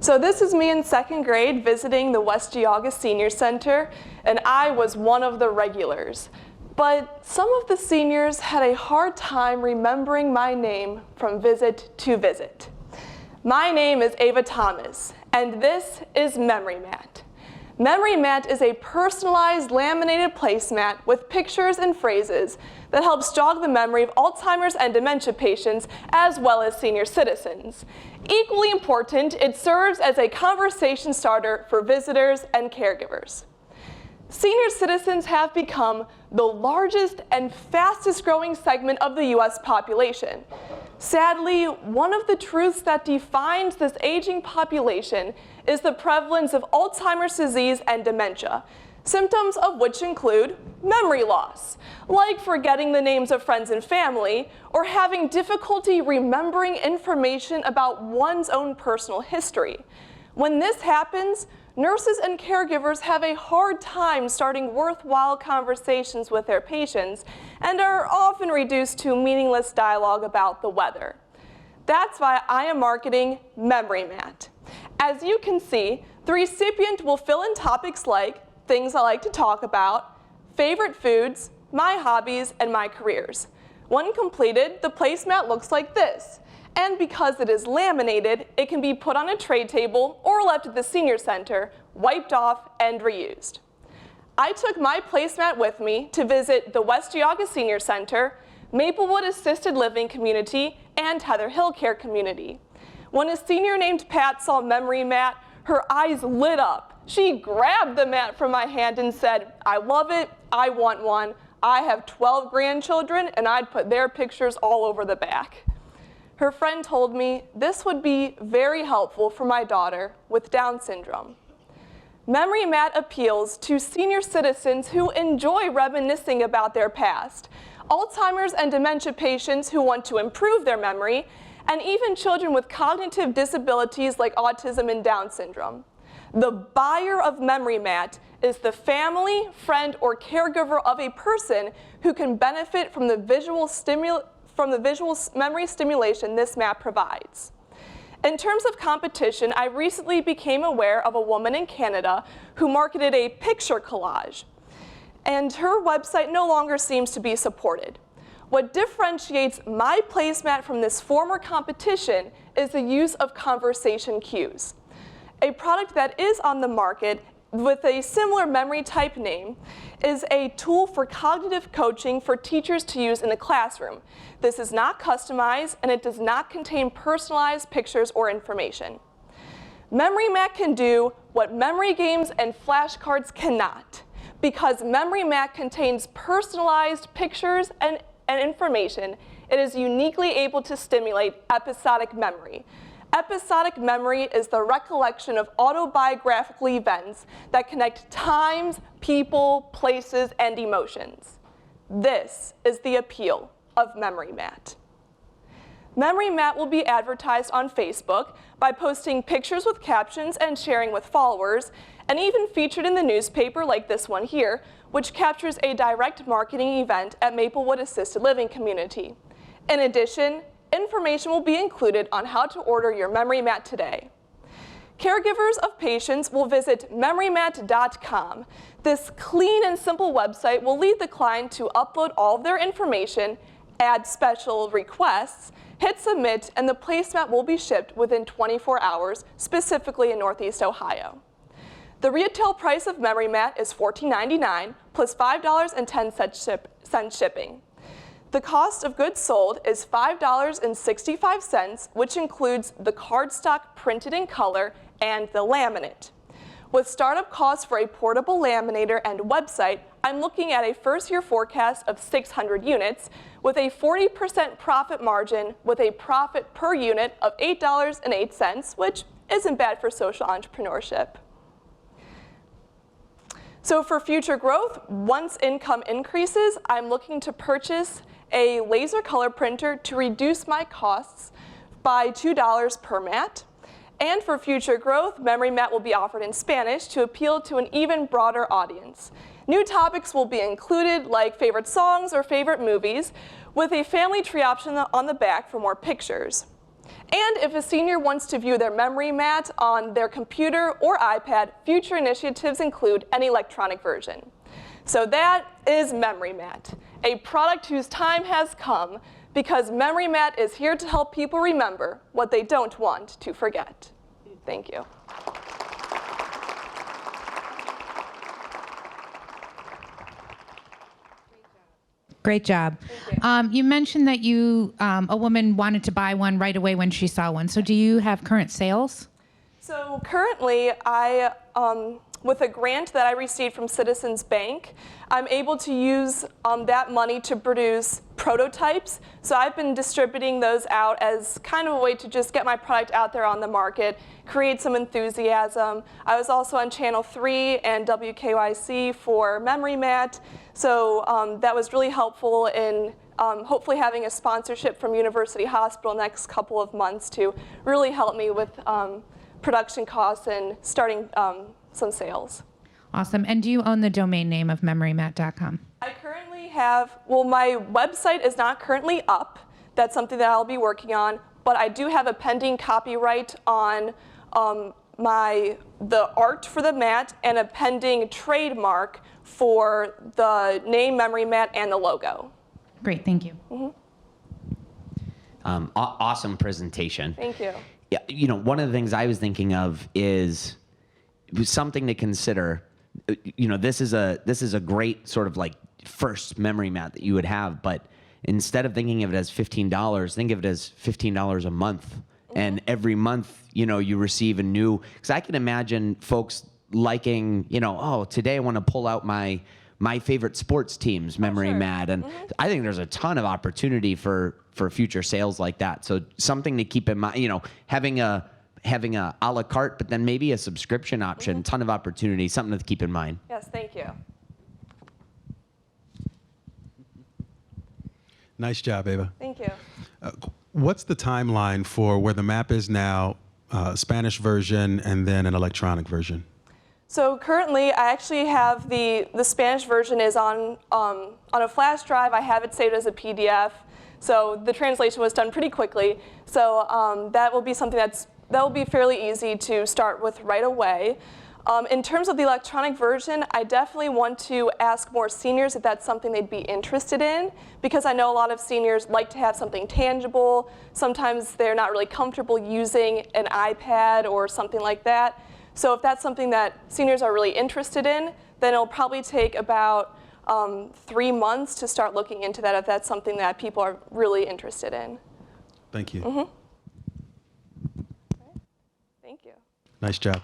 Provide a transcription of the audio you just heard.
So this is me in second grade visiting the West Geauga Senior Center, and I was one of the regulars. But some of the seniors had a hard time remembering my name from visit to visit. My name is Ava Thomas, and this is Memory Mat. Memory Mat is a personalized laminated placemat with pictures and phrases that helps jog the memory of Alzheimer's and dementia patients as well as senior citizens. Equally important, it serves as a conversation starter for visitors and caregivers. Senior citizens have become the largest and fastest growing segment of the US population. Sadly, one of the truths that defines this aging population is the prevalence of Alzheimer's disease and dementia, symptoms of which include memory loss, like forgetting the names of friends and family, or having difficulty remembering information about one's own personal history. When this happens, nurses and caregivers have a hard time starting worthwhile conversations with their patients and are often reduced to meaningless dialogue about the weather. That's why I am marketing Memory Mat. As you can see, the recipient will fill in topics like things I like to talk about, favorite foods, my hobbies, and my careers. When completed, the placemat looks like this. And because it is laminated, it can be put on a tray table or left at the senior center, wiped off and reused. I took my placemat with me to visit the West Geauga Senior Center, Maplewood Assisted Living Community, and Heather Hill Care Community. When a senior named Pat saw Memory Mat, her eyes lit up. She grabbed the mat from my hand and said, "I love it, I want one. I have 12 grandchildren and I'd put their pictures all over the back." Her friend told me this would be very helpful for my daughter with Down syndrome. Memory Mat appeals to senior citizens who enjoy reminiscing about their past, Alzheimer's and dementia patients who want to improve their memory, and even children with cognitive disabilities like autism and Down syndrome. The buyer of Memory Mat is the family, friend, or caregiver of a person who can benefit from the visual memory stimulation this mat provides. In terms of competition, I recently became aware of a woman in Canada who marketed a picture collage, and her website no longer seems to be supported. What differentiates my placemat from this former competition is the use of conversation cues. A product that is on the market with a similar memory type name is a tool for cognitive coaching for teachers to use in the classroom. This is not customized and it does not contain personalized pictures or information. Memory Mat can do what memory games and flashcards cannot. Because Memory Mat contains personalized pictures and information, it is uniquely able to stimulate episodic memory. Episodic memory is the recollection of autobiographical events that connect times, people, places, and emotions. This is the appeal of Memory Mat. Memory Mat will be advertised on Facebook by posting pictures with captions and sharing with followers, and even featured in the newspaper like this one here, which captures a direct marketing event at Maplewood Assisted Living Community. In addition, information will be included on how to order your Memory Mat today. Caregivers of patients will visit memorymat.com. This clean and simple website will lead the client to upload all of their information, add special requests, hit submit, and the placemat will be shipped within 24 hours, specifically in Northeast Ohio. The retail price of Memory Mat is $14.99 plus $5.10 shipping. The cost of goods sold is $5.65, which includes the cardstock printed in color and the laminate. With startup costs for a portable laminator and website, I'm looking at a first-year forecast of 600 units with a 40% profit margin with a profit per unit of $8.08, which isn't bad for social entrepreneurship. So for future growth, once income increases, I'm looking to purchase a laser color printer to reduce my costs by $2 per mat. And for future growth, Memory Mat will be offered in Spanish to appeal to an even broader audience. New topics will be included like favorite songs or favorite movies, with a family tree option on the back for more pictures. And if a senior wants to view their memory mat on their computer or iPad, future initiatives include an electronic version. So that is Memory Mat, a product whose time has come because Memory Mat is here to help people remember what they don't want to forget. Thank you. Great job. You mentioned that a woman wanted to buy one right away when she saw one. So do you have current sales? So currently, with a grant that I received from Citizens Bank, I'm able to use that money to produce prototypes. So I've been distributing those out as kind of a way to just get my product out there on the market, create some enthusiasm. I was also on Channel 3 and WKYC for Memory Mat. So that was really helpful in hopefully having a sponsorship from University Hospital next couple of months to really help me with production costs and starting some sales. Awesome. And do you own the domain name of memorymat.com? I currently have, well, my website is not currently up. That's something that I'll be working on. But I do have a pending copyright on the art for the mat and a pending trademark for the name Memory Mat and the logo. Great. Thank you. Awesome presentation. Thank you. Yeah, you know, one of the things I was thinking of is something to consider. You know, this is a great sort of like first memory mat that you would have, but instead of thinking of it as $15, think of it as $15 a month. And every month, you know, you receive a new, because I can imagine folks liking, you know, oh, today I want to pull out my favorite sports team's memory mat. And I think there's a ton of opportunity for future sales like that. So something to keep in mind, you know, having a a la carte, but then maybe a subscription option, ton of opportunity, something to keep in mind. Yes, thank you. Nice job, Ava. Thank you. What's the timeline for where the map is now, Spanish version, and then an electronic version? So currently, I actually have the Spanish version is on a flash drive. I have it saved as a PDF. So the translation was done pretty quickly. So that will be something that will be fairly easy to start with right away. In terms of the electronic version, I definitely want to ask more seniors if that's something they'd be interested in, because I know a lot of seniors like to have something tangible. Sometimes they're not really comfortable using an iPad or something like that. So if that's something that seniors are really interested in, then it'll probably take about 3 months to start looking into that if that's something that people are really interested in. Thank you. Okay. Thank you. Nice job.